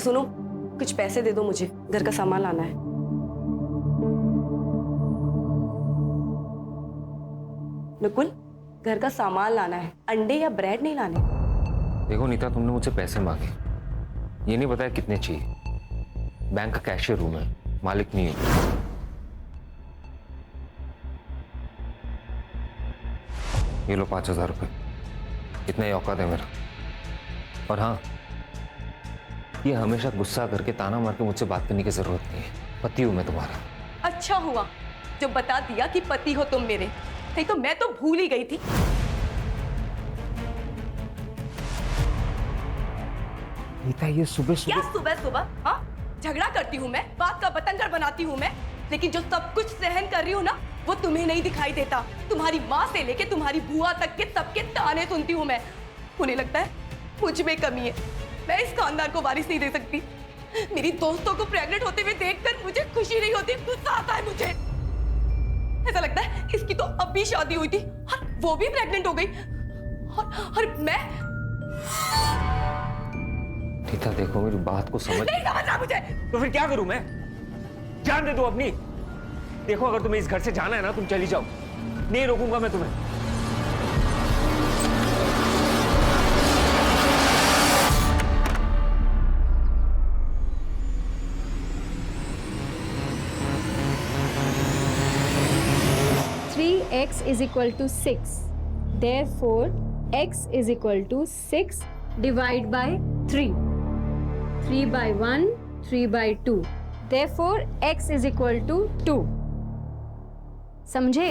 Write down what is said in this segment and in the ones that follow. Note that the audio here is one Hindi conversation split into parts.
सुनो, कुछ पैसे दे दो मुझे, घर का सामान लाना है। नकुल, घर का सामान लाना है, अंडे या ब्रेड नहीं लाने। देखो नीता, तुमने मुझसे पैसे मांगे, ये नहीं बताया कितने चाहिए। बैंक का कैशियर हूं मैं, मालिक नहीं हूं। ये लो 5,000 रुपये, इतना ही औकात है मेरा। और हाँ, ये हमेशा गुस्सा करके ताना मार के मुझसे बात करने की जरूरत नहीं है। पति हूं मैं तुम्हारा। अच्छा हुआ जो बता दिया कि पति हो तुम मेरे, नहीं तो मैं तो भूल ही गई थी। नीता, ये सुबह क्या सुबह सुबह? हाँ, झगड़ा करती हूँ मैं, बात का बतंगड़ बनाती हूँ मैं, लेकिन जो सब कुछ सहन कर रही हूँ ना, वो तुम्हें नहीं दिखाई देता। तुम्हारी माँ से लेके तुम्हारी बुआ तक के सबके ताने सुनती हूँ मैं। उन्हें लगता है मुझ में कमी है, मैं इस खानदान को वारिस नहीं दे सकती। मेरी दोस्तों को प्रेग्नेंट होते हुए देखकर मुझे खुशी नहीं होती, गुस्सा आता है मुझे। ऐसा लगता है इसकी तो अभी शादी हुई थी और वो भी प्रेग्नेंट हो गई, और मैं। नीता देखो, मेरी बात को समझ। नहीं समझ रहा मुझे। तो फिर क्या करूं मैं? जान दे दो अपनी। देखो, अगर तुम्हें इस घर से जाना है ना, तुम चली जाओ, नहीं रोकूंगा मैं तुम्हें। x is equal to 6. Therefore, x is equal to 6 divided by 3. 3 by 1, 3 by 2. Therefore, x is equal to 2. समझे?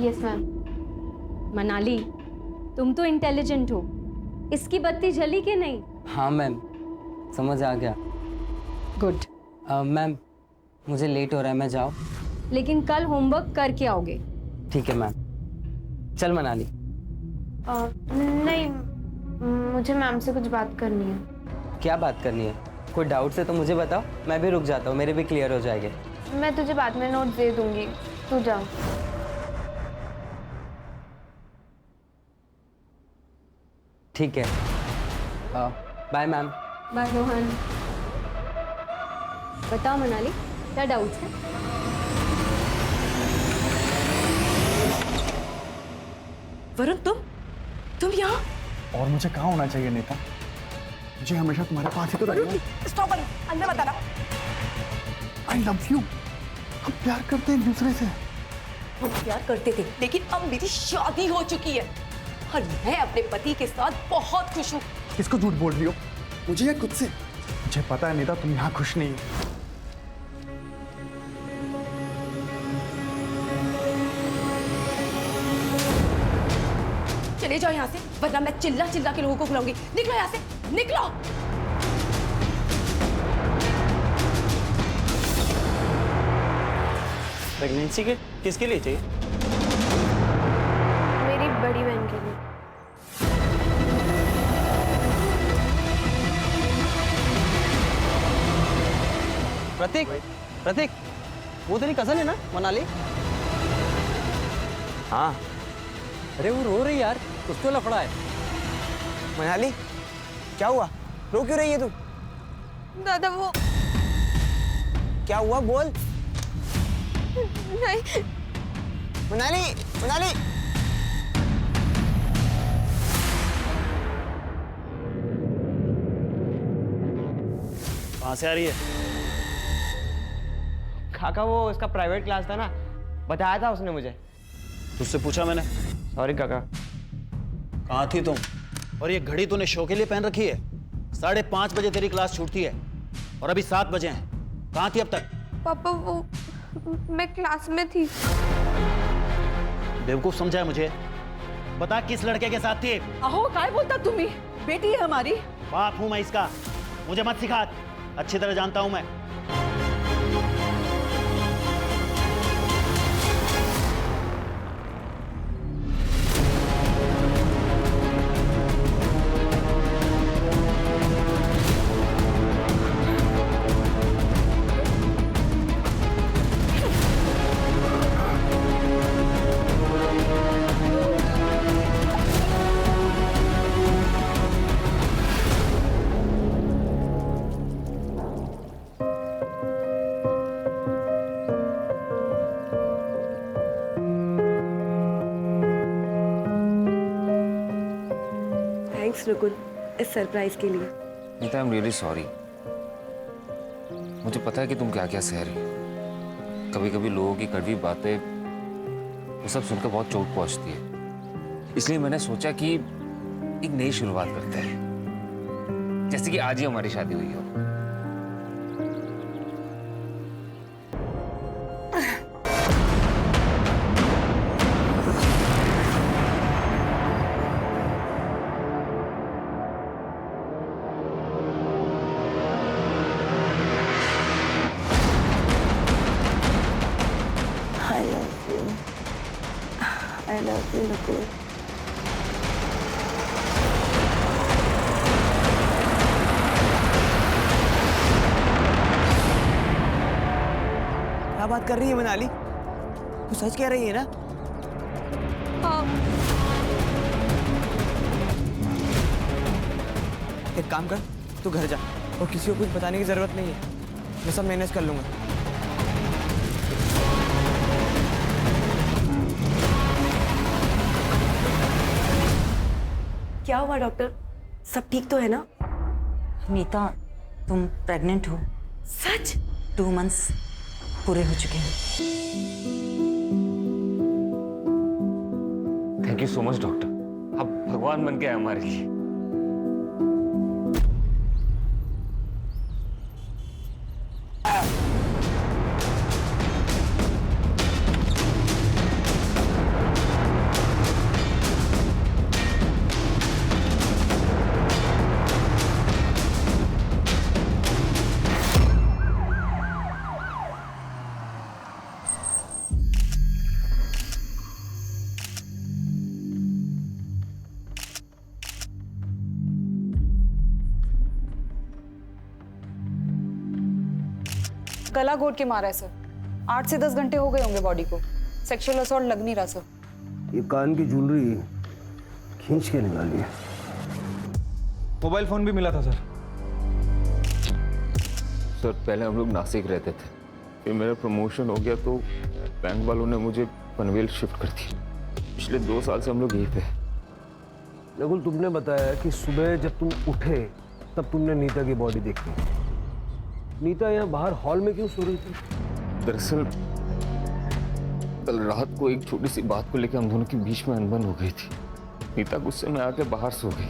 Yes ma'am. मनाली, तुम तो इंटेलिजेंट हो, इसकी बत्ती जली कि नहीं? हाँ मैम, समझ आ गया। गुड। मैम, मुझे लेट हो रहा है, मैं जाऊँ? लेकिन कल होमवर्क करके आओगे। ठीक है मैम। चल मनाली। नहीं, मुझे मैम से कुछ बात करनी है। क्या बात करनी है? कोई डाउट है तो मुझे बताओ, मैं भी रुक जाता हूँ, मेरे भी क्लियर हो जाएंगे। मैं तुझे बाद में नोट दे दूंगी, तू जा। ठीक है, बाय मैम। बाय रोहन। बताओ मनाली, क्या डाउट्स है? वरुण, तुम यहाँ? और मुझे कहाँ होना चाहिए नीता? मुझे हमेशा तुम्हारे पास ही तो रहना है। स्टॉप, अंदर मत आना। I love you। हम प्यार करते हैं एक दूसरे से। हम प्यार करते थे, लेकिन अब मेरी शादी हो चुकी है और मैं अपने पति के साथ बहुत खुश हूँ। किसको झूठ बोल रही हो? मुझे या खुद से? मुझे पता है नीता, तुम यहाँ खुश नहीं हो। चले जाओ यहाँ से, वरना मैं चिल्ला चिल्ला के लोगों को बुलाऊंगी। निकलो यहाँ से, निकलो। प्रेगनेंसी के किसके लिए चाहिए? मेरी बड़ी बहन के लिए। प्रतीक, प्रतीक, वो तेरी कजन है ना मनाली? हाँ। अरे वो रो रही यार, कुछ तो लफड़ा है। मनाली, क्या हुआ? रो क्यों रही है तू? दादा वो क्या हुआ, बोल। नहीं। मनाली, मनाली। कहाँ से आ रही है? काका, वो इसका प्राइवेट क्लास था ना, बताया था उसने मुझे। तुझसे पूछा मैंने। सॉरी काका। कहाँ थी तुम? और ये घड़ी तूने शो के लिए पहन रखी है? 5:30 बजे तेरी क्लास छूटती है और अभी 7 बजे हैं। कहाँ थी अब तक? पापा वो मैं क्लास में थी। बेवकूफ समझा है मुझे? बता किस लड़के के साथ थी? अहो, काय बोलता तुम्ही? बेटी है हमारी। बाप हूं मैं इसका, मुझे मत सिखा, अच्छी तरह जानता हूं मैं। थैंक्स रुकुल इस सरप्राइज के लिए। Nita, I am really sorry. मुझे पता है कि तुम क्या क्या सह रही हो। कभी कभी लोगों की कड़वी बातें वो सब सुनकर बहुत चोट पहुंचती है, इसलिए मैंने सोचा कि एक नई शुरुआत करते हैं, जैसे कि आज ही हमारी शादी हुई हो। I love you, Nukul. क्या बात कर रही है मनाली? तू सच कह रही है ना? हाँ। एक काम कर, तू घर जा और किसी को कुछ बताने की जरूरत नहीं है, मैं सब मैनेज कर लूंगा। क्या हुआ डॉक्टर? सब ठीक तो है ना? नीता, तुम प्रेग्नेंट हो। सच? 2 मंथ्स पूरे हो चुके हैं। Thank you so much doctor, आप भगवान बन के आए हमारे लिए। गला घोट के मारा है सर। 8 से 10 घंटे हो गए होंगे बॉडी को। सेक्सुअल असॉल्ट लग नहीं रहा सर। ये कान की ज्वेलरी खींच के निकाली है। मोबाइल फोन भी मिला था सर। सर पहले हम लोग नासिक रहते थे, फिर मेरा प्रमोशन हो गया तो बैंक वालों ने मुझे पनवेल शिफ्ट कर दिया। पिछले 2 साल से हम लोग यहीं पे। नकुल, तुमने बताया कि सुबह जब तुम उठे तब तुमने नीता की बॉडी देखी। नीता यहाँ बाहर हॉल में क्यों सो रही थी? दरअसल कल रात को एक छोटी सी बात को लेकर हम दोनों के बीच में अनबन हो गई थी। नीता गुस्से में आके बाहर सो गई,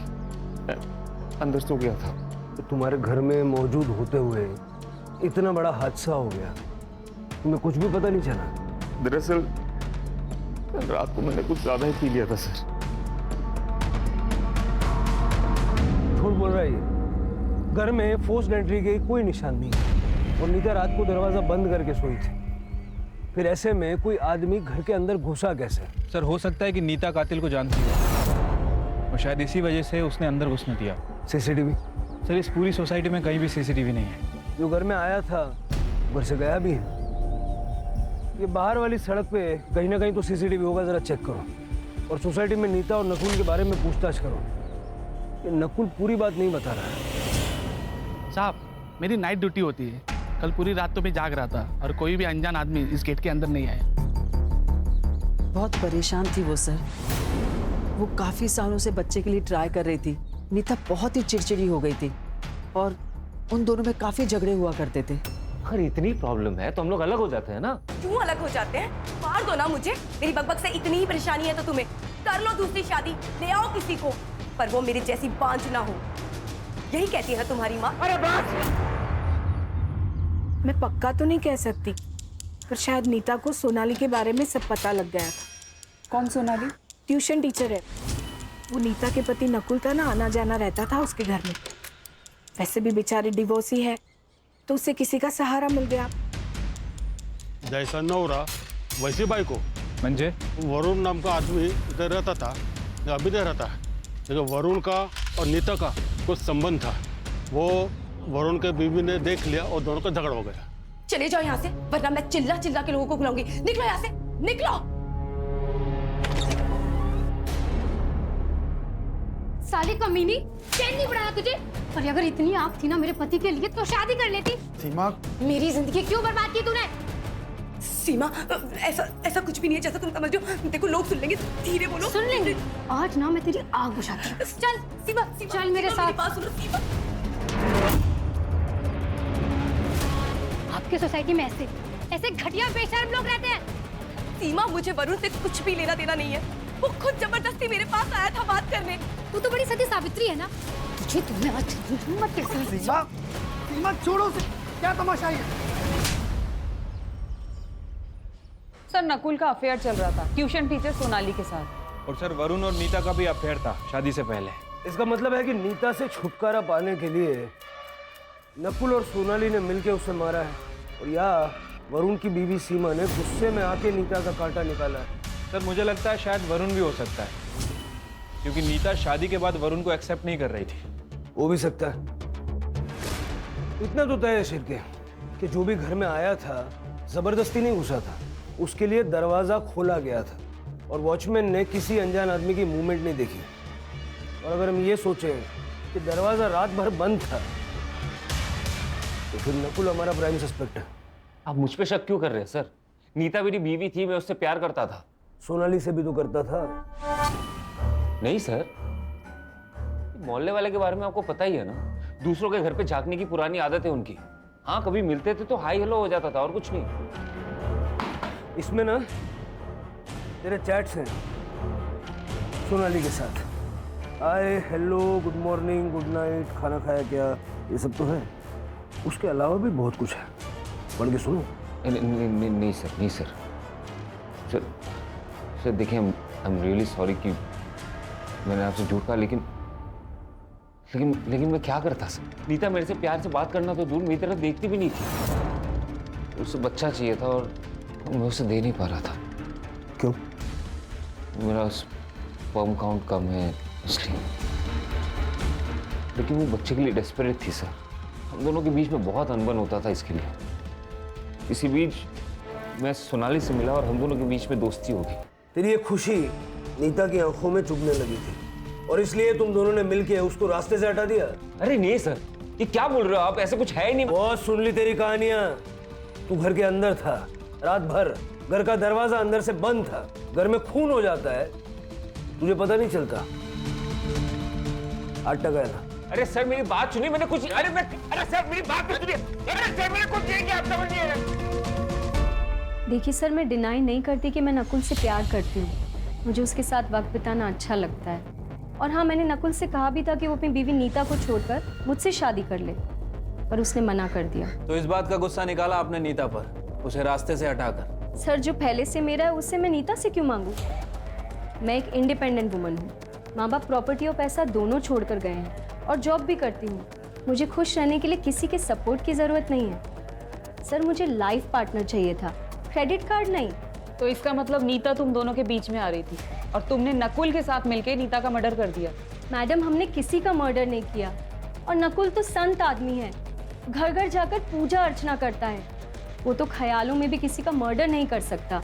मैं अंदर सो गया था। तो तुम्हारे घर में मौजूद होते हुए इतना बड़ा हादसा हो गया, तुम्हें कुछ भी पता नहीं चला? दरअसल कल रात को मैंने कुछ ज्यादा ही पी लिया था सर। झूठ बोल रहा है ये। घर में फोर्स्ड एंट्री के कोई निशान नहीं है और नीता रात को दरवाजा बंद करके सोई थी। फिर ऐसे में कोई आदमी घर के अंदर घुसा कैसे? सर हो सकता है कि नीता कातिल को जानती हो और शायद इसी वजह से उसने अंदर घुसने दिया। सीसीटीवी? सर इस पूरी सोसाइटी में कहीं भी सीसीटीवी नहीं है। जो घर में आया था घर से गया भी है। ये बाहर वाली सड़क पे कहीं ना कहीं तो सीसीटीवी होगा, जरा चेक करो। और सोसाइटी में नीता और नकुल के बारे में पूछताछ करो। ये नकुल पूरी बात नहीं बता रहा है। साहब, मेरी नाइट ड्यूटी होती है। कल पूरी रात तो मैं जाग रहा था और कोई भी अनजान आदमी इस गेट के अंदर नहीं आया। बहुत परेशान थी वो सर। वो काफी सालों से बच्चे के लिए ट्राई कर रही थी। नीता बहुत ही चिड़चिड़ी हो गई थी और उन दोनों में काफी झगड़े हुआ करते थे। अगर इतनी प्रॉब्लम है तो हम लोग अलग हो जाते हैं ना। क्यों अलग हो जाते हैं? मार दो ना मुझे। मेरी बकबक से इतनी ही परेशानी है तो तुम्हें कर लो दूसरी शादी, ले आओ किसी को, पर वो मेरी जैसी बांझ ना हो। यही कहती है ना तुम्हारी माँ? अरे बस! मैं पक्का तो नहीं कह सकती, पर शायद नीता को सोनाली के बारे में सब पता लग गया था। कौन सोनाली? ट्यूशन टीचर है वो। नीता के पति नकुल था ना, आना जाना रहता था उसके घर में। वैसे भी बेचारे डिवोर्सी है तो उसे किसी का सहारा मिल गया। जैसा नवरा वैसी बाइको। म्हणजे वरुण नाम का आदमी इधर रहता था, अभी इधर रहता है, लेकिन वरुण का और नीता का कुछ संबंध था। वो वरुण के बीवी ने देख लिया और दोनों का झगड़ा हो गया। चले जाओ यहाँ से, वरना मैं चिल्ला चिल्ला के लोगों को बुलाऊंगी। निकलो यहाँ से, निकलो। साली कमीनी, चैन नहीं बढ़ाया तुझे? और अगर इतनी आँख थी ना मेरे पति के लिए तो शादी कर लेती। सीमा, मेरी जिंदगी क्यों बर्बाद की तूने? सीमा, ऐसा ऐसा कुछ भी नहीं है जैसा तुम समझ रहे हो। देखो लोग सुन लेंगे, धीरे बोलो। सुन लेंगे। आज ना मैं तेरी आग बुझाती हूँ। चल सीमा, चल मेरे साथ। मेरी बात सुनो सीमा। आपकी सोसाइटी में ऐसे ऐसे घटिया बेशर्म लोग रहते हैं। सीमा, मुझे वरुण से कुछ भी लेना देना नहीं है। वो खुद जबरदस्ती मेरे पास आया था बात करने। तू तो बड़ी सती सावित्री है ना, तुझे तुमने आज हिम्मत कैसे। सीमा, सीमा छोड़ो से, क्या तमाशा है? सर नकुल का अफेयर चल रहा था ट्यूशन टीचर सोनाली के साथ। और सर वरुण और नीता का भी अफेयर था शादी से पहले। इसका मतलब है कि नीता से छुटकारा पाने के लिए नकुल और सोनाली ने मिलकर उसे मारा है, और या वरुण की बीवी सीमा ने गुस्से में आके नीता का कांटा निकाला है। सर मुझे लगता है शायद वरुण भी हो सकता है, क्योंकि नीता शादी के बाद वरुण को एक्सेप्ट नहीं कर रही थी। हो भी सकता है। इतना तो तय है शिरके कि जो भी घर में आया था जबरदस्ती नहीं घुसा था, उसके लिए दरवाजा खोला गया था और वॉचमैन ने किसी अनजान आदमी की मूवमेंट नहीं देखी। और अगर हम ये सोचें कि दरवाजा रात भर बंद था तो फिर नकुल हमारा प्राइम सस्पेक्ट है। आप मुझ पे शक क्यों कर रहे हैं सर? नीता मेरी बीवी थी, मैं उससे प्यार करता था। सोनाली से भी तो करता था। नहीं सर, मोहल्ले वाले के बारे में आपको पता ही है ना, दूसरों के घर पे झांकने की पुरानी आदत है उनकी। हाँ, कभी मिलते थे तो हाई हेलो हो जाता था और कुछ नहीं। इसमें ना तेरे चैट्स हैं सोनाली के साथ, hi hello good morning good night, खाना खाया क्या, ये सब तो है। उसके अलावा भी बहुत कुछ है, पढ़ के सुनो। नहीं सर, नहीं सर। सर देखिए, आई एम रियली सॉरी कि मैंने आपसे झूठ कहा, लेकिन मैं क्या करता सर? नीता मेरे से प्यार से बात करना तो दूर, मेरी तरफ देखती भी नहीं थी। उसे बच्चा चाहिए था और मैं उसे दे नहीं पा रहा था। क्यों? मेरा स्पर्म काउंट कम है इसलिए। लेकिन वो बच्चे के लिए डेस्परेट थी सर। हम दोनों के बीच में बहुत अनबन होता था इसके लिए। इसी बीच मैं सोनाली से मिला और हम दोनों के बीच में दोस्ती हो गई। तेरी ये खुशी नीता की आंखों में चुभने लगी थी और इसलिए तुम दोनों ने मिलके उसको रास्ते से हटा दिया। अरे नहीं सर, ये क्या बोल रहे हो आप? ऐसा कुछ है ही नहीं। बहुत सुन ली तेरी कहानियां। तू घर के अंदर था रात भर, घर का दरवाजा अंदर से बंद था, घर में खून हो जाता है, तुझे पता नहीं चलता। आटा गया था। अरे सर मेरी बात सुनिए, मैंने कुछ अरे सर मेरी बात तो सुनिए। अरे सर मैंने कुछ नहीं किया, आप समझिए। देखिए सर, मैं डिनाई नहीं करती कि मैं नकुल से प्यार करती हूँ। मुझे उसके साथ वक्त बिताना अच्छा लगता है। और हाँ, मैंने नकुल से कहा भी था कि वो अपनी बीवी नीता को छोड़कर मुझसे शादी कर ले, पर उसने मना कर दिया। तो इस बात का गुस्सा निकाला आपने नीता पर, उसे रास्ते से हटाकर। सर, जो पहले से मेरा है उससे मैं नीता से क्यों मांगू? मैं एक इंडिपेंडेंट वुमन हूँ। माँ बाप प्रॉपर्टी और पैसा दोनों छोड़कर गए हैं और जॉब भी करती हूँ। मुझे खुश रहने के लिए किसी के सपोर्ट की ज़रूरत नहीं है। सर, मुझे लाइफ पार्टनर चाहिए था, क्रेडिट कार्ड नहीं। तो इसका मतलब नीता तुम दोनों के बीच में आ रही थी और तुमने नकुल के साथ मिलकर नीता का मर्डर कर दिया। मैडम, हमने किसी का मर्डर नहीं किया। और नकुल तो संत आदमी है, घर घर जाकर पूजा अर्चना करता है। वो तो ख्यालों में भी किसी का मर्डर नहीं कर सकता।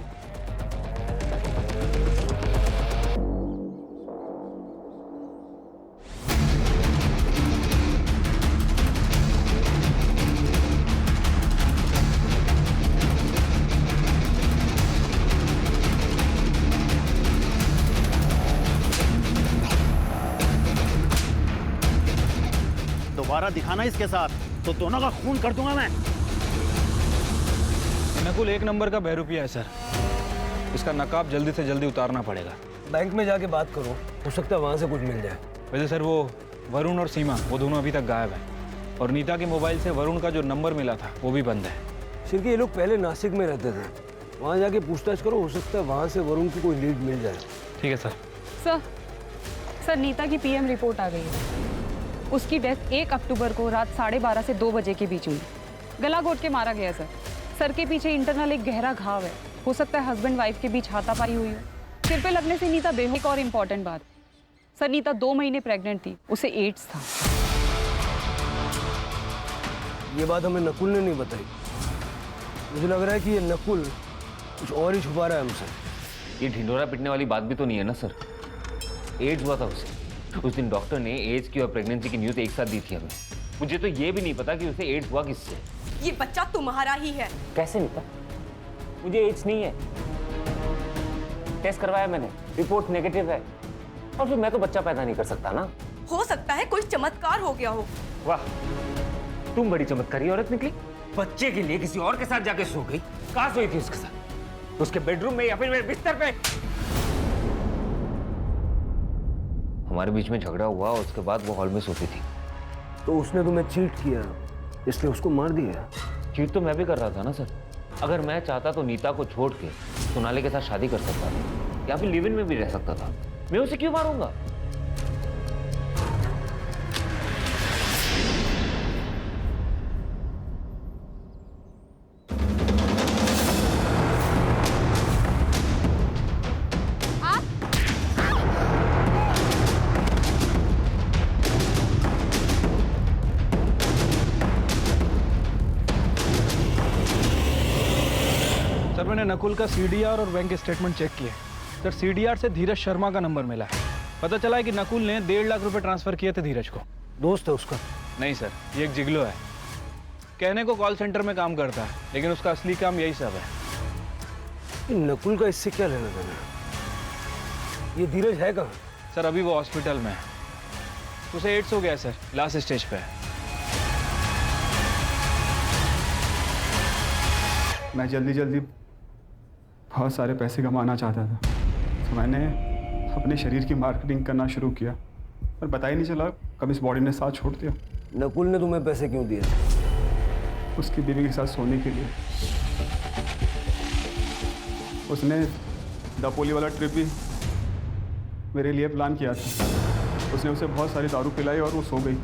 दोबारा दिखाना इसके साथ तो दोनों का खून कर दूंगा मैं। नकुल एक नंबर का बहरूपिया है सर, इसका नकाब जल्दी से जल्दी उतारना पड़ेगा। बैंक में जाके बात करो, हो सकता है वहां से कुछ मिल जाए। वैसे सर वो वरुण और सीमा वो दोनों अभी तक गायब हैं और नीता के मोबाइल से वरुण का जो नंबर मिला था वो भी बंद है। शिरके, ये लोग पहले नासिक में रहते थे, वहां जाके पूछताछ करो, हो सकता है वहां से वरुण की कोई लीड मिल जाए। ठीक है सर। सर नीता की पीएम रिपोर्ट आ गई है। उसकी डेथ 1 अक्टूबर को रात 12:30 से 2 बजे के बीच हुई। गला घोट के मारा गया सर। सर के पीछे इंटरनल एक गहरा घाव है, हो सकता है हस्बैंड वाइफ के बीच हाथापाई हुई हो। सिर पे लगने से नीता बेहोश। एक और इम्पॉर्टेंट बात, सर नीता 2 महीने प्रेग्नेंट थी, उसे एड्स था। ये बात हमें नकुल ने नहीं बताई। मुझे लग रहा है कि ये नकुल कुछ और ही छुपा रहा है हमसे। ये ढिंडोरा पिटने वाली बात भी तो नहीं है ना सर? एड्स हुआ था उसे। उस दिन डॉक्टर ने एड्स की और प्रेगनेंसी की न्यूज़ एक साथ दी थी हमें। मुझे तो ये भी नहीं पता कि उसे एड्स हुआ किससे। ये बच्चा तुम्हारा ही है। कैसे नीता? मुझे एड्स नहीं है। टेस्ट करवाया मैंने, रिपोर्ट नेगेटिव है। और फिर मैं तो बच्चा पैदा नहीं कर सकता ना। हो सकता है कोई चमत्कार हो गया हो। वाह, तुम बड़ी चमत्कारी औरत निकली। बच्चे के लिए किसी और के साथ जाके सो गई। कहाँ सोई थी उसके साथ? उसके बेडरूम में या फिर मेरे बिस्तर पे? हमारे बीच में झगड़ा हुआ, उसके बाद वो हॉल में सोती थी। तो उसने तुम्हें चीट किया, इसलिए उसको मार दिया। चीट तो मैं भी कर रहा था ना सर। अगर मैं चाहता तो नीता को छोड़ के सोनाली के साथ शादी कर सकता था, या फिर लिव इन में भी रह सकता था। मैं उसे क्यों मारूंगा? सर मैंने नकुल का सीडीआर और बैंक स्टेटमेंट चेक किए। सर सीडीआर से धीरज शर्मा का नंबर मिला है। पता चला है कि नकुल ने 1.5 लाख रुपए ट्रांसफर किए थे धीरज को। दोस्त है उसका? नहीं सर, ये एक जिगलो है। कहने को कॉल सेंटर में काम करता है, लेकिन उसका असली काम यही सब है। नकुल का इससे क्या लेना देना? ये धीरज है कहाँ? सर अभी वो हॉस्पिटल में है। उसे एड्स हो गया है सर, लास्ट स्टेज पे है। मैं जल्दी जल्दी बहुत सारे पैसे कमाना चाहता था, तो मैंने अपने शरीर की मार्केटिंग करना शुरू किया, पर पता ही नहीं चला कब इस बॉडी ने साथ छोड़ दिया। नकुल ने तुम्हें पैसे क्यों दिए? उसकी बीवी के साथ सोने के लिए। उसने दापोली वाला ट्रिप भी मेरे लिए प्लान किया था। उसने उसे बहुत सारी दारू पिलाई और वो सो गई।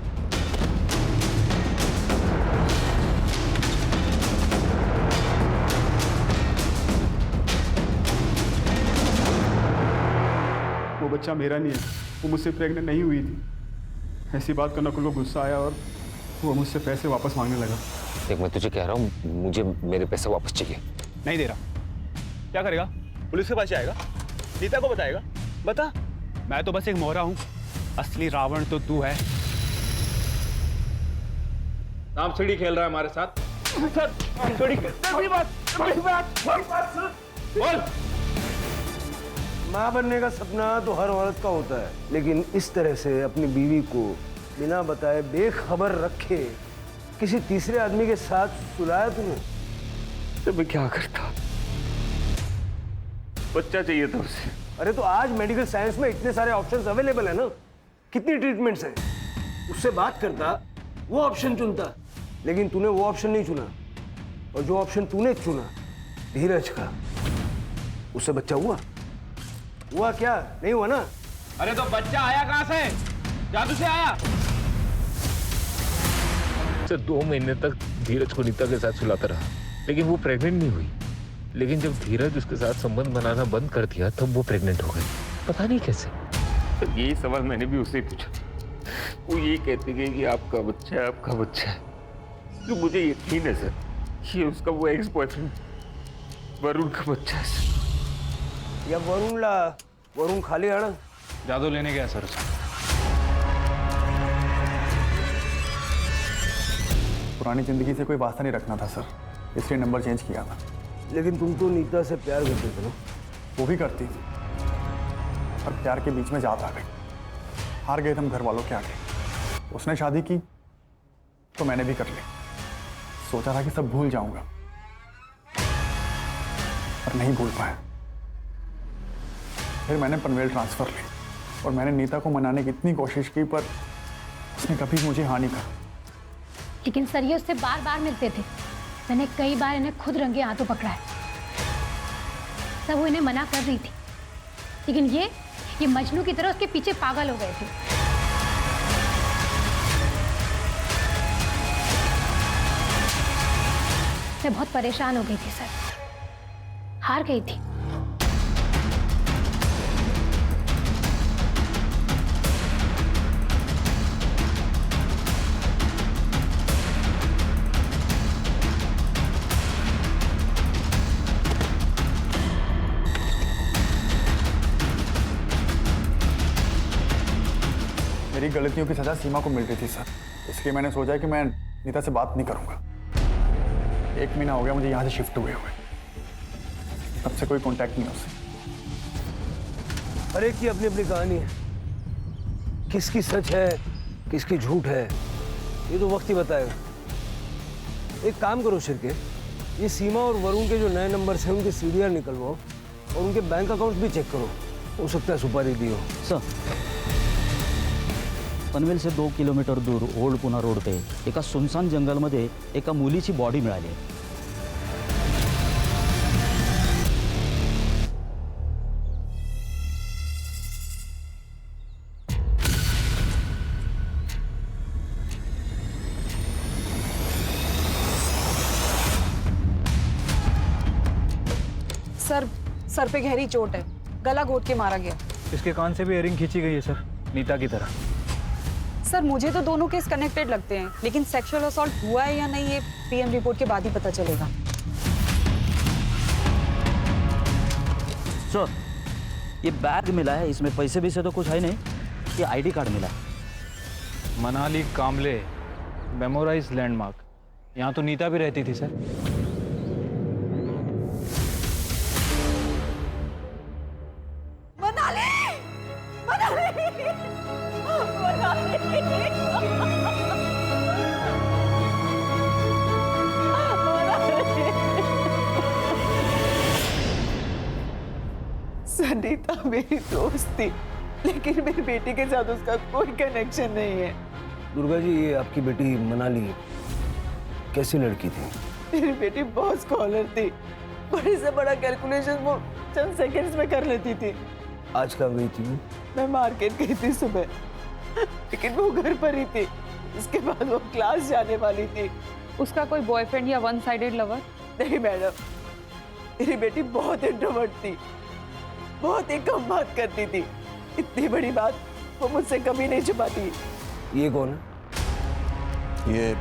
वो बच्चा मेरा नहीं है, वो मुझसे प्रेग्नेंट नहीं हुई थी। ऐसी बात कर नकुल को गुस्सा आया और वो मुझसे पैसे वापस मांगने लगा। देख मैं तुझे कह रहा हूँ, मुझे मेरे पैसे वापस चाहिए। नहीं दे रहा। क्या करेगा? पुलिस के पास जाएगा? नीता को बताएगा? बता। मैं तो बस एक मोहरा हूँ, असली रावण तो तू है। नाम सीढ़ी खेल रहा है हमारे साथ। बोल। माँ बनने का सपना तो हर औरत का होता है, लेकिन इस तरह से अपनी बीवी को बिना बताए बेखबर रखे किसी तीसरे आदमी के साथ सुलाया तुमने? तो मैं क्या करता? बच्चा चाहिए था उसे। अरे तो आज मेडिकल साइंस में इतने सारे ऑप्शंस अवेलेबल है ना, कितनी ट्रीटमेंट्स हैं। उससे बात करता, वो ऑप्शन चुनता, लेकिन तूने वो ऑप्शन नहीं चुना। और जो ऑप्शन तूने चुना धीरज का, उससे बच्चा हुआ? हुआ क्या? नहीं हुआ ना? अरे तो बच्चा आया कहाँ से? जादू से आया? सर 2 महीने तक धीरज को नीता के साथ सुलाता रहा, लेकिन वो प्रेग्नेंट नहीं हुई। लेकिन जब धीरज उसके साथ संबंध बनाना बंद कर दिया तब वो प्रेग्नेंट हो गई। पता नहीं कैसे। तो यही सवाल मैंने भी उससे पूछा। वो यही कहती गई कि आपका बच्चा है, आपका बच्चा है। तो मुझे यकीन है सर, ये उसका वो एक्स बॉयफ्रेंड वरुण का बच्चा है सर। या वरुण खाली आना जादू लेने गया सर उसे। पुरानी जिंदगी से कोई वास्ता नहीं रखना था सर, इसलिए नंबर चेंज किया था। लेकिन तुम तो नीता से प्यार करते थे ना? वो भी करती थी, पर प्यार के बीच में जात आ गई। हार गए हम घर वालों के आगे। उसने शादी की तो मैंने भी कर ली। सोचा था कि सब भूल जाऊंगा, पर नहीं भूल पाया। फिर मैंने पनवेल ट्रांसफर ली और मैंने नीता को मनाने की इतनी कोशिश की, पर उसने कभी मुझे हाँ नहीं कहा। लेकिन सर ये उससे बार बार मिलते थे। मैंने कई बार इन्हें खुद रंगे हाथों पकड़ा है। सब वो इन्हें मना कर रही थी, लेकिन ये मजनू की तरह उसके पीछे पागल हो गए थे। मैं बहुत परेशान हो गई थी सर, हार गई थी। मेरी गलतियों की सजा सीमा को मिल रही थी सर, इसलिए मैंने सोचा कि मैं नीता से बात नहीं करूंगा। 1 महीना हो गया मुझे यहाँ से शिफ्ट हुए तब से कोई कांटेक्ट नहीं उससे। हर एक की अपनी अपनी कहानी है, किसकी सच है किसकी झूठ है ये तो वक्त ही बताएगा। एक काम करो शिरके, ये सीमा और वरुण के जो नए नंबर हैं उनके सीडीआर निकलवाओ और उनके बैंक अकाउंट भी चेक करो, हो सकता है सुपारी दी हो। सर, पनवेल से 2 किलोमीटर दूर ओल्ड पुणा रोड पे एका सुनसान जंगलमध्ये एका मुलीची बॉडी मिळाली आहे। सर पे गहरी चोट है, गला घोट के मारा गया। इसके कान से भी इयरिंग खींची गई है सर, नीता की तरह। सर मुझे तो दोनों केस कनेक्टेड लगते हैं, लेकिन सेक्सुअल असॉल्ट हुआ है या नहीं ये पीएम रिपोर्ट के बाद ही पता चलेगा। सर, ये बैग मिला है, इसमें पैसे भी से तो कुछ है नहीं, ये आईडी कार्ड मिला है। मनाली कामले मेमोराइज लैंडमार्क, यहाँ तो नीता भी रहती थी सर। सनीता मेरी दोस्त थी, लेकिन मेरी बेटी के साथ उसका कोई कनेक्शन नहीं है। दुर्गा जी, ये आपकी बेटी मनाली कैसी लड़की थी? मेरी बेटी बहुत स्कॉलर थी, बड़े से बड़ा कैलकुलेशन वो चंद सेकंड्स में कर लेती थी। आज कहाँ गई थी? मैं मार्केट गई थी सुबह, लेकिन वो घर पर ही थी। इसके बाद वो क्लास जाने वाली थी। उसका कोई बॉयफ्रेंड या वन साइडेड लवर? नहीं मैडम, मेरी बेटी बहुत इंट्रोवर्ट थी, बहुत ही कम बात करती थी। इतनी बड़ी बात वो मुझसे कभी नहीं छुपाती। ये कौन है? ये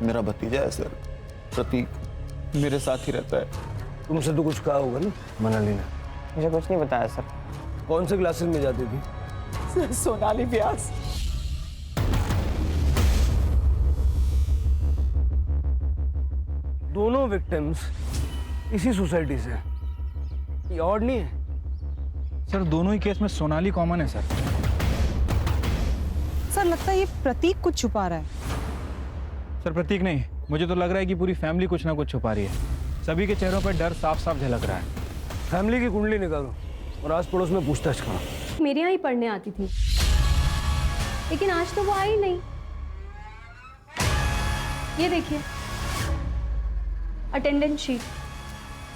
मेरा भतीजा है सर, प्रतीक, मेरे साथ ही रहता है। तुमसे तो कुछ कहा होगा ना मनाली ने? मुझे कुछ नहीं बताया सर। कौन से क्लासेस में जाती थी? सोनाली व्यास। दोनों विक्टिम्स इसी सोसाइटी से, ये ऑड नहीं है? सर, दोनों ही केस में सोनाली कॉमन है सर। सर लगता है ये प्रतीक कुछ छुपा रहा है। सर प्रतीक नहीं, मुझे तो लग रहा है कि पूरी फैमिली कुछ ना कुछ छुपा रही है। सभी के चेहरों पर डर साफ साफ झलक रहा है। फैमिली की कुंडली निकालो और आस पड़ोस में पूछताछ करो। मेरे यहाँ ही पढ़ने आती थी, लेकिन आज तो वो आई नहीं। ये देखिए अटेंडेंस शीट,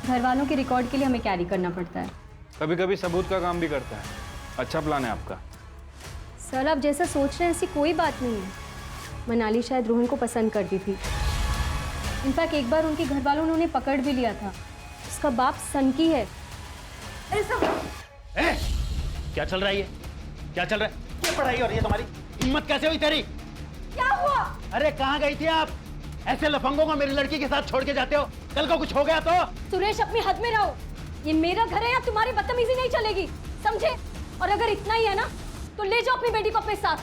घर वालों के रिकॉर्ड के लिए हमें कैरी करना पड़ता है। कभी कभी सबूत का काम भी करता है। अच्छा प्लान है आपका। सर, आप जैसा सोच रहे हैं ऐसी कोई बात नहीं है। मनाली शायद रोहन को पसंद करती थी। इनफैक्ट एक बार उनके घर वालों ने उन्हें पकड़ भी लिया था। उसका बाप सनकी है। क्या चल रहा है ये? क्या चल रहा है? क्या पढ़ाई हो रही है तुम्हारी? हिम्मत कैसे हुई तेरी? क्या हुआ? अरे कहाँ गई थी आप? ऐसे लफंगों को मेरी लड़की के साथ छोड़ के जाते हो? कल को कुछ हो गया तो? सुरेश, अपनी हद में रहो। ये मेरा घर है, या तुम्हारी बदतमीजी नहीं चलेगी, समझे? और अगर इतना ही है ना तो ले जाओ अपनी बेटी को अपने साथ।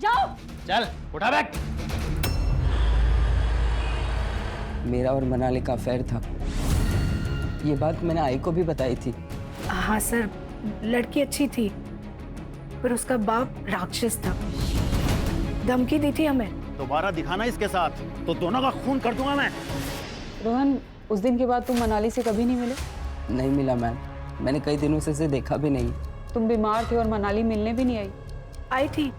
जाओ। चल उठा बैग। मेरा और मनाली का अफेयर था, ये बात मैंने आई को भी बताई थी। हाँ सर, लड़की अच्छी थी, पर उसका बाप राक्षस था, धमकी दी थी हमें। दोबारा दिखाना इसके साथ तो दोनों का खून कर दूंगा मैं। रोहन, उस दिन के बाद तुम मनाली से कभी नहीं मिले? नहीं मिला मैम, मैंने कई दिनों से इसे देखा भी नहीं। तुम बीमार थे और मनाली मिलने भी नहीं आई? आई थी,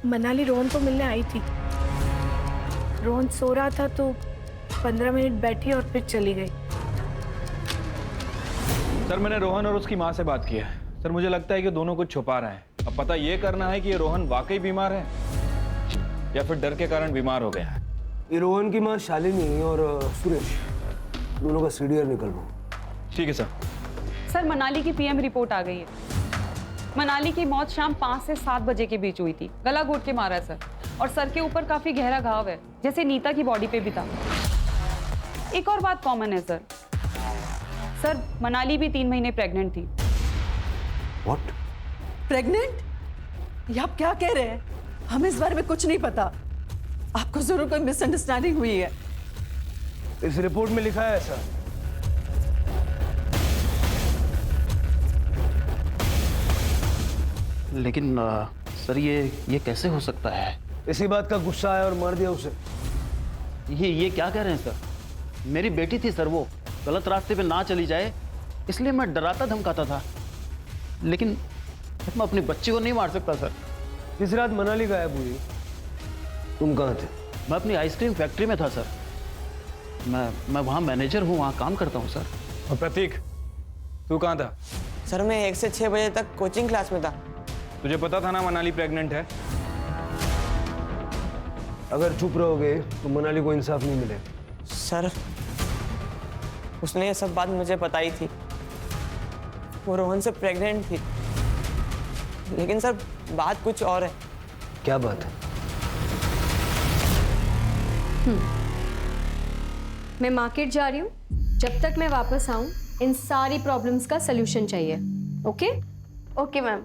मनाली रोहन को मिलने आई थी। रोहन सो रहा था तो 15 मिनट बैठी और फिर चली गई। सर, मैंने रोहन और उसकी माँ से बात की है। सर, मुझे लगता है कि दोनों कुछ छुपा रहे हैं। अब पता ये करना है कि ये रोहन वाकई बीमार है या फिर डर के कारण बीमार हो गया है। ये रोहन की माँ शालिनी और सुरेश, दोनों का सीडीआर निकलवाओ। ठीक है सर। सर, मनाली की पीएम रिपोर्ट आ गई है। मनाली की मौत शाम 5 से 7 बजे के बीच हुई थी। गला घोट के मारा है सर, और सर के ऊपर काफी गहरा घाव है, जैसे नीता की बॉडी पे भी था। एक और बात कॉमन है सर। सर, मनाली भी 3 महीने प्रेग्नेंट थी। What? प्रेग्नेंट? ये आप क्या कह रहे हैं? हमें इस बारे में कुछ नहीं पता। आपको जरूर कोई मिसअंडरस्टैंडिंग हुई है। इस रिपोर्ट में लिखा है ऐसा। लेकिन सर ये कैसे हो सकता है? इसी बात का गुस्सा आया और मार दिया उसे। ये क्या कह रहे हैं सर? मेरी बेटी थी सर, वो गलत रास्ते पे ना चली जाए इसलिए मैं डराता धमकाता था, लेकिन मैं अपनी बच्ची को नहीं मार सकता सर। जिस रात मनाली गायब हुई तुम कहाँ थे? मैं अपनी आइसक्रीम फैक्ट्री में था सर। मैं वहाँ मैनेजर हूँ, वहाँ काम करता हूँ सर। और प्रतीक, तू कहाँ था? सर मैं 1 से 6 बजे तक कोचिंग क्लास में था। तुझे पता था ना मनाली प्रेग्नेंट है? अगर चुप रहोगे तो मनाली को इंसाफ नहीं मिले। सर उसने ये सब बात मुझे बताई थी, वो रोहन से प्रेग्नेंट थी, लेकिन सर बात कुछ और है। क्या बात है? मैं मार्केट जा रही हूँ, जब तक मैं वापस आऊँ इन सारी प्रॉब्लम्स का सलूशन चाहिए। ओके? Okay ma'am.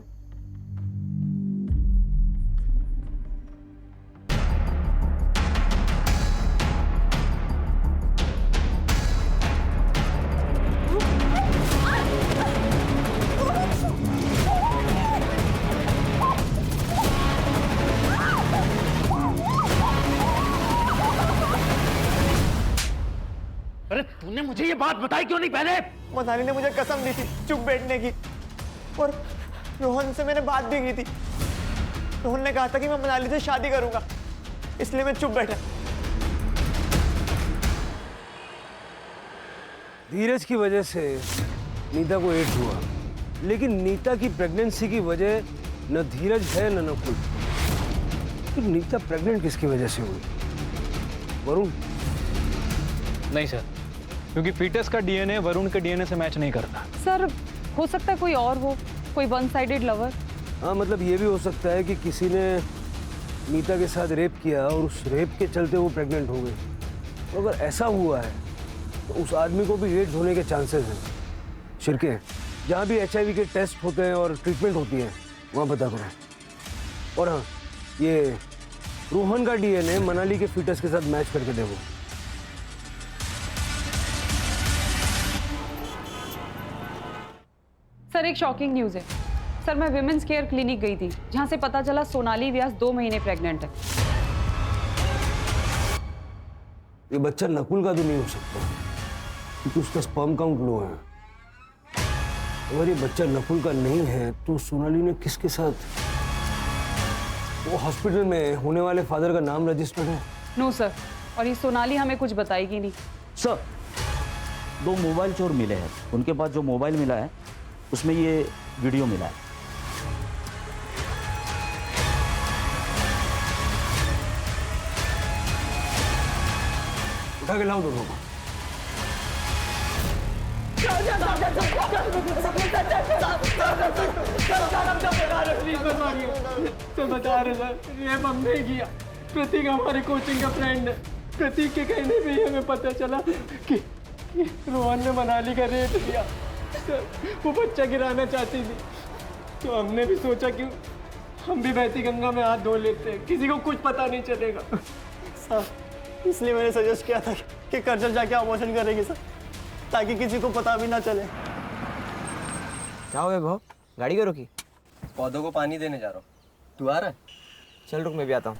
अरे तूने मुझे ये बात बताई क्यों नहीं पहले? मनाली ने मुझे कसम दी थी चुप बैठने की, और रोहन से मैंने बात भी की थी। रोहन ने कहा था कि मैं मनाली से शादी करूंगा, इसलिए मैं चुप बैठा। धीरज की वजह से नीता को एड्स हुआ, लेकिन नीता की प्रेगनेंसी की वजह न धीरज है न नकुल। तो नीता प्रेग्नेंट किसकी वजह से हुई? वरुण? नहीं सर, क्योंकि फीटस का डीएनए वरुण के डीएनए से मैच नहीं करता। सर हो सकता है कोई और हो, कोई वन साइडेड लवर। हाँ, मतलब ये भी हो सकता है कि किसी ने नीता के साथ रेप किया और उस रेप के चलते वो प्रेग्नेंट हो गई। तो अगर ऐसा हुआ है तो उस आदमी को भी एड्स होने के चांसेस हैं। शिरके, जहाँ भी HIV के टेस्ट होते हैं और ट्रीटमेंट होती है वहाँ पता करो। और हाँ, ये रोहन का डीएनए मनाली के फीटस के साथ मैच करके देखो। सर एक शॉकिंग न्यूज़ है। सर मैं विमेंस केयर क्लिनिक गई थी, जहाँ से पता चला सोनाली व्यास 2 महीने प्रेग्नेंट है। ये बच्चा नकुल का तो नहीं हो सकता, क्योंकि उसका स्पर्म काउंट लो है। अगर ये बच्चा नकुल का नहीं है तो सोनाली ने किसके साथ? वो हॉस्पिटल में होने वाले फादर का नाम रजिस्टर्ड है? नो सर, और ये सोनाली हमें कुछ बताएगी नहीं। सर 2 मोबाइल चोर मिले हैं, उनके पास जो मोबाइल मिला है उसमें ये वीडियो मिला है। उठा के लाओ दोनों को। तो बता रहे सर, रेप हमने किया। प्रतीक हमारे कोचिंग का फ्रेंड है। प्रतीक के कहने पे ही हमें पता चला कि रोहन ने मनाली का रेप किया। सर वो बच्चा गिराना चाहती थी, तो हमने भी सोचा कि हम भी बहती गंगा में हाथ धो लेते हैं, किसी को कुछ पता नहीं चलेगा। सर इसलिए मैंने सजेस्ट किया था कि कर्जल जाके अबॉर्शन करेगी सर, ताकि किसी को पता भी ना चले। क्या हो गया भाव? गाड़ी क्यों रोकी? पौधों को पानी देने जा रहा हूँ। तू आ रहा है? चल रुक, मैं भी आता हूँ।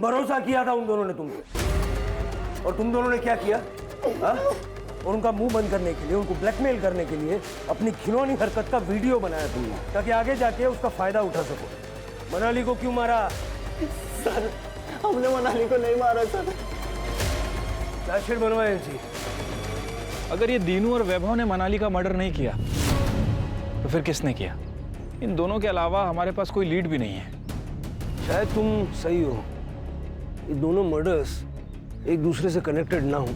भरोसा किया था उन दोनों ने तुम पे, और तुम दोनों ने क्या किया? हा? और उनका मुंह बंद करने के लिए, उनको ब्लैकमेल करने के लिए अपनी घिनौनी हरकत का वीडियो बनाया तुमने, ताकि आगे जाके उसका फायदा उठा सको। मनाली को क्यों मारा? सर हमने मनाली को नहीं मारा सर। चार्जशीट बनवाए जी। अगर ये दीनू और वैभव ने मनाली का मर्डर नहीं किया तो फिर किसने किया? इन दोनों के अलावा हमारे पास कोई लीड भी नहीं है। शायद तुम सही हो, ये दोनों मर्डर्स एक दूसरे से कनेक्टेड ना हो,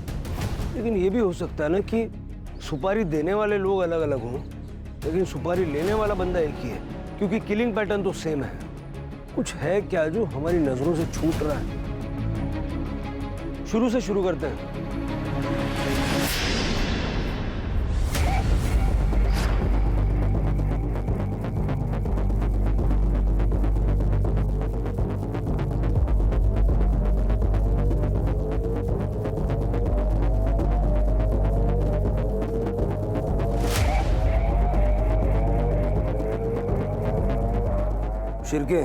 लेकिन ये भी हो सकता है ना कि सुपारी देने वाले लोग अलग अलग हों लेकिन सुपारी लेने वाला बंदा एक ही है, क्योंकि किलिंग पैटर्न तो सेम है। कुछ है क्या जो हमारी नजरों से छूट रहा है? शुरू से शुरू करते हैं। शिरके,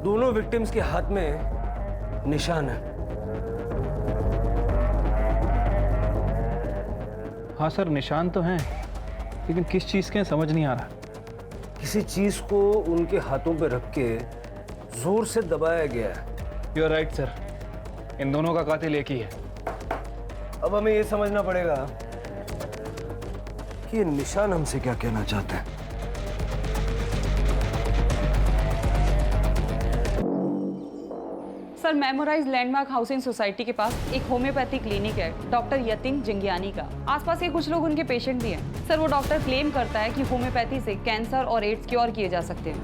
दोनों विक्टिम्स के हाथ में निशान है। हाँ सर, निशान तो हैं, लेकिन किस चीज के हैं समझ नहीं आ रहा। किसी चीज को उनके हाथों पे रख के जोर से दबाया गया है। यू आर राइट सर, इन दोनों का कातिल एक ही है। अब हमें ये समझना पड़ेगा कि ये निशान हमसे क्या कहना चाहते हैं। Sir, memorise landmark housing society के पास एक होम्योपैथी क्लिनिक है डॉक्टर यतिन जिंगियानी का। आसपास के कुछ लोग उनके पेशेंट भी हैं। सर, वो डॉक्टर क्लेम करता है कि होम्योपैथी से कैंसर और एड्स क्योर किए जा सकते हैं।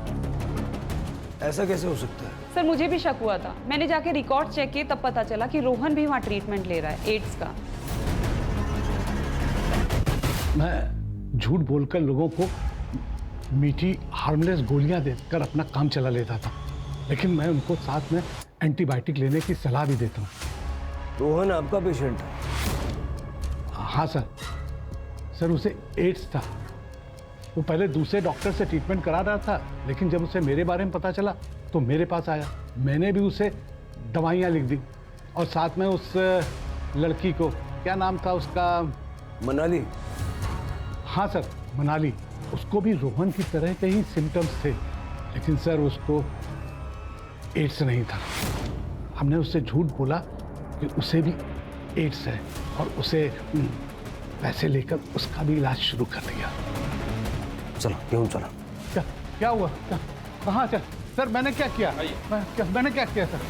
ऐसा कैसे हो सकता है? सर, मुझे भी शक हुआ था। मैंने जाके रिकॉर्ड चेक किए, तब पता चला कि रोहन भी वहाँ ट्रीटमेंट ले रहा है एड्स का। मैं झूठ बोलकर लोगों को मीठी हार्मलेस गोलियां देकर अपना काम चला लेता था, लेकिन मैं उनको साथ में एंटीबायोटिक लेने की सलाह भी देता हूँ। रोहन आपका पेशेंट है? हाँ सर। सर, उसे एड्स था। वो पहले दूसरे डॉक्टर से ट्रीटमेंट करा रहा था, लेकिन जब उसे मेरे बारे में पता चला तो मेरे पास आया। मैंने भी उसे दवाइयाँ लिख दी और साथ में उस लड़की को, क्या नाम था उसका? मनाली। हाँ सर, मनाली। उसको भी रोहन की तरह के ही सिम्टम्स थे, लेकिन सर उसको एड्स नहीं था। हमने उससे झूठ बोला कि उसे भी एड्स है और उसे पैसे लेकर उसका भी इलाज शुरू कर दिया। चलो क्यों चला? क्या हुआ? कहाँ? सर, मैंने क्या किया? मैंने क्या किया सर?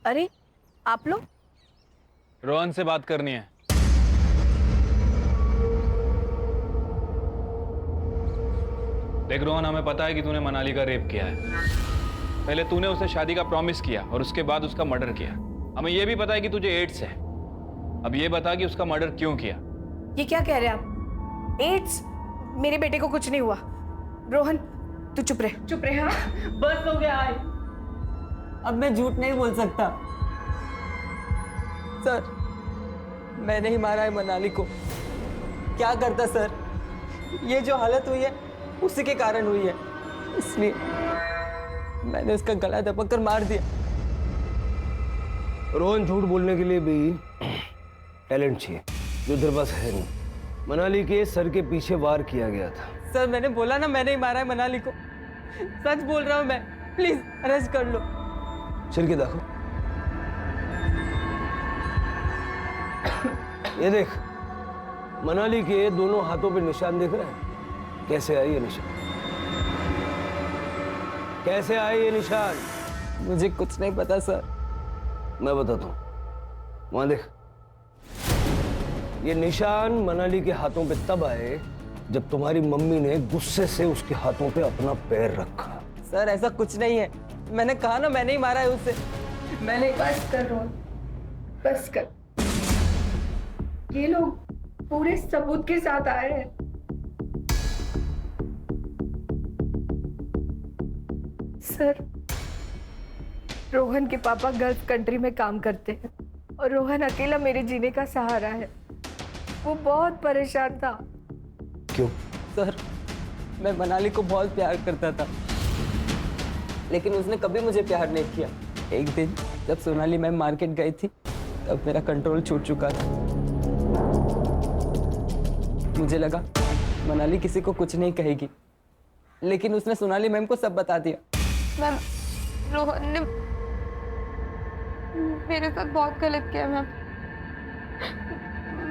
अरे आप लोग? रोहन से बात करनी है। देख रोहन, हमें पता है कि तूने मनाली का रेप किया है। पहले तूने उसे शादी का प्रॉमिस किया और उसके बाद उसका मर्डर किया। हमें यह भी पता है कि तुझे एड्स है। अब ये बता कि उसका मर्डर क्यों किया? ये क्या कह रहे हैं आप? एड्स? मेरे बेटे को कुछ नहीं हुआ। रोहन, तू चुप रहे। चुप रहे। हाँ, बस हो गया। अब मैं झूठ नहीं बोल सकता। सर, मैंने ही मारा है मनाली को। क्या करता सर? ये जो हालत हुई है उसी के कारण हुई है, इसलिए मैंने उसका गला दबा कर मार दिया। रोहन, झूठ बोलने के लिए भी टैलेंट चाहिए, जो तेरे पास है नहीं। मनाली के सर के पीछे वार किया गया था। सर, मैंने बोला ना, मैंने ही मारा है मनाली को। सच बोल रहा हूँ मैं। प्लीज अरेस्ट कर लो। शिरके देखो, ये देख, मनाली के दोनों हाथों पे निशान दिख रहे हैं। कैसे आए ये निशान? कैसे आए ये निशान? मुझे कुछ नहीं पता सर। मैं बताता हूँ। वहां देख, ये निशान मनाली के हाथों पे तब आए जब तुम्हारी मम्मी ने गुस्से से उसके हाथों पे अपना पैर रखा। सर, ऐसा कुछ नहीं है। मैंने कहा ना, मैंने ही मारा है उसे। मैंने। बस कर रोहन, बस कर। ये लोग पूरे सबूत के साथ आए हैं। सर, रोहन के पापा गल्फ कंट्री में काम करते हैं और रोहन अकेला मेरे जीने का सहारा है। वो बहुत परेशान था। क्यों? सर, मैं मनाली को बहुत प्यार करता था, लेकिन उसने कभी मुझे प्यार नहीं किया। एक दिन जब सोनाली मैम मार्केट गई थी, तब मेरा कंट्रोल छूट चुका था। मुझे लगा मनाली किसी को कुछ नहीं कहेगी, लेकिन उसने सोनाली मैम को सब बता दिया। मैम, रोहन ने मेरे साथ बहुत गलत किया मैम।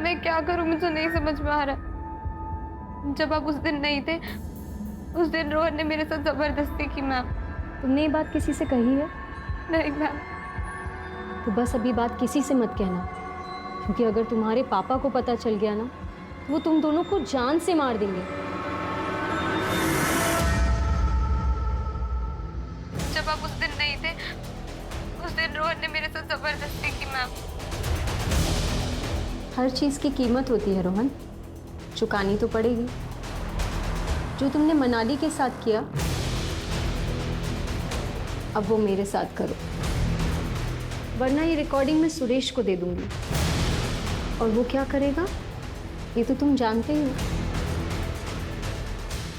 मैं क्या करूं, मुझे नहीं समझ में आ रहा। जब आप उस दिन नहीं थे, उस दिन रोहन ने मेरे साथ जबरदस्ती की मैम। तुमने ये बात किसी से कही है? नहीं मैम। तो बस अभी बात किसी से मत कहना, क्योंकि अगर तुम्हारे पापा को पता चल गया ना तो वो तुम दोनों को जान से मार देंगे। जब आप उस दिन नहीं थे, उस दिन रोहन ने मेरे साथ जबरदस्ती की मैम। हर चीज की कीमत होती है रोहन, चुकानी तो पड़ेगी। जो तुमने मनाली के साथ किया अब वो मेरे साथ करो, वरना ये रिकॉर्डिंग मैं सुरेश को दे दूंगी और वो क्या करेगा ये तो तुम जानते ही हो।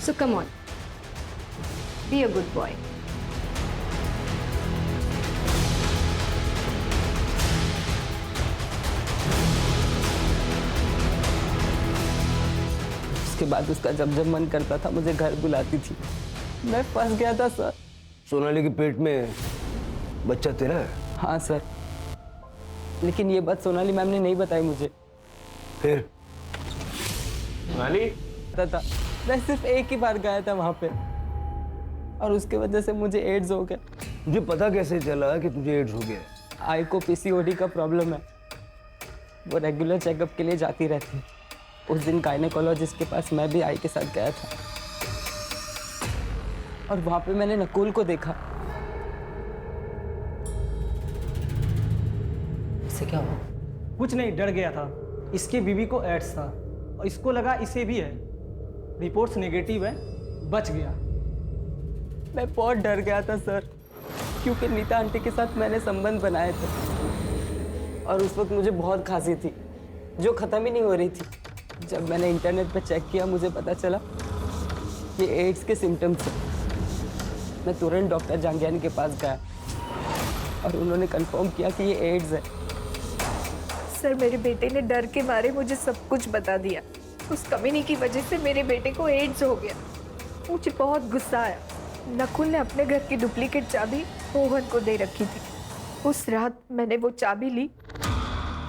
So come on, be a good boy. उसके बाद उसका जब जब मन करता था मुझे घर बुलाती थी। मैं फंस गया था सर। सोनाली के पेट में बच्चा तेरा है? हाँ सर, लेकिन ये बात सोनाली मैम ने नहीं बताई मुझे। फिर सोनाली था, मैं सिर्फ एक ही बार गया था वहाँ पे और उसके वजह से मुझे एड्स हो गया। तुझे पता कैसे चला कि तुझे एड्स हो गया? आई को पीसीओडी का प्रॉब्लम है, वो रेगुलर चेकअप के लिए जाती रहती है। उस दिन गायनेकोलॉजिस्ट के पास मैं भी आई के साथ गया था और वहां पे मैंने नकुल को देखा। इससे क्या हुआ? कुछ नहीं, डर गया था। इसकी बीवी को एड्स था और इसको लगा इसे भी है। रिपोर्ट्स नेगेटिव है, बच गया। मैं बहुत डर गया था सर, क्योंकि नीता आंटी के साथ मैंने संबंध बनाए थे और उस वक्त मुझे बहुत खांसी थी जो ख़त्म ही नहीं हो रही थी। जब मैंने इंटरनेट पर चेक किया मुझे पता चला ये एड्स के सिम्टम्स हैं। मैं तुरंत डॉक्टर जांगियानी के पास गया और उन्होंने कंफर्म किया कि ये एड्स है। सर, मेरे बेटे ने डर के मारे मुझे सब कुछ बता दिया। उस कमीनी की वजह से मेरे बेटे को एड्स हो गया। मुझे बहुत गुस्सा आया। नकुल ने अपने घर की डुप्लीकेट चाबी रोहन को दे रखी थी। उस रात मैंने वो चाबी ली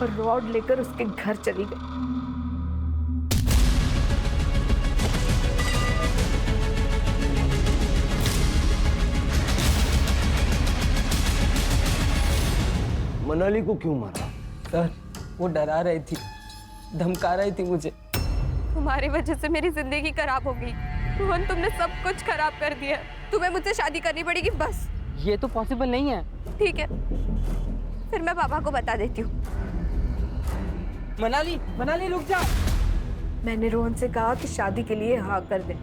और रॉड लेकर उसके घर चली गई। मनाली को क्यों मारा? सर, वो डरा रही थी, धमका रही थी मुझे। तुम्हारी वजह से मेरी जिंदगी खराब हो गई रोहन, तुमने सब कुछ खराब कर दिया। तुम्हें मुझसे शादी करनी पड़ेगी बस। ये तो पॉसिबल नहीं है। ठीक है, फिर मैं पापा को बता देती हूँ। मनाली, मनाली रुक जा। मैंने रोहन से कहा कि शादी के लिए हाँ कर दे,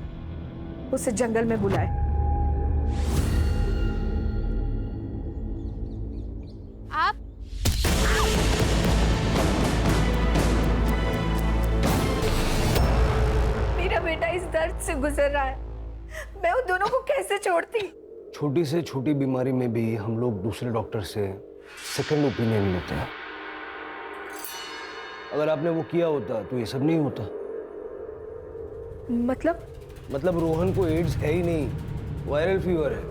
उसे जंगल में बुलाए। आप मेरा बेटा इस दर्द से गुजर रहा है, मैं उन दोनों को कैसे छोड़ती? छोटी से छोटी बीमारी में भी हम लोग दूसरे डॉक्टर से सेकंड ओपिनियन लेते हैं। अगर आपने वो किया होता तो ये सब नहीं होता। मतलब रोहन को एड्स है ही नहीं, वायरल फीवर है।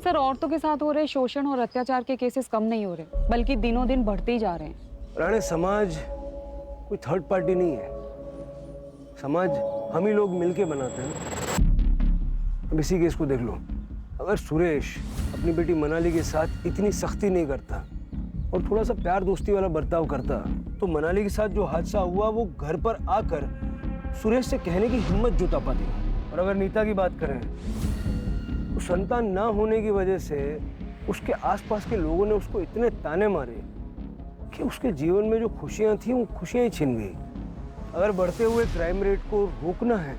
सर, औरतों के साथ हो रहे शोषण और अत्याचार के केसेस कम नहीं हो रहे, बल्कि दिनों दिन बढ़ते ही जा रहे हैं। राणे, समाज कोई थर्ड पार्टी नहीं है। समाज हम ही लोग मिलके बनाते हैं। अब इसी केस को देख लो। अगर सुरेश अपनी बेटी मनाली के साथ इतनी सख्ती नहीं करता और थोड़ा सा प्यार दोस्ती वाला बर्ताव करता तो मनाली के साथ जो हादसा हुआ वो घर पर आकर सुरेश से कहने की हिम्मत जुटा पाती। और अगर नीता की बात करें तो संतान ना होने की वजह से उसके आसपास के लोगों ने उसको इतने ताने मारे कि उसके जीवन में जो खुशियां थी वो खुशियां ही छिन गई। अगर बढ़ते हुए क्राइम रेट को रोकना है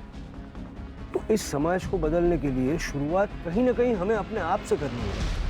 तो इस समाज को बदलने के लिए शुरुआत कहीं ना कहीं हमें अपने आप से करनी है।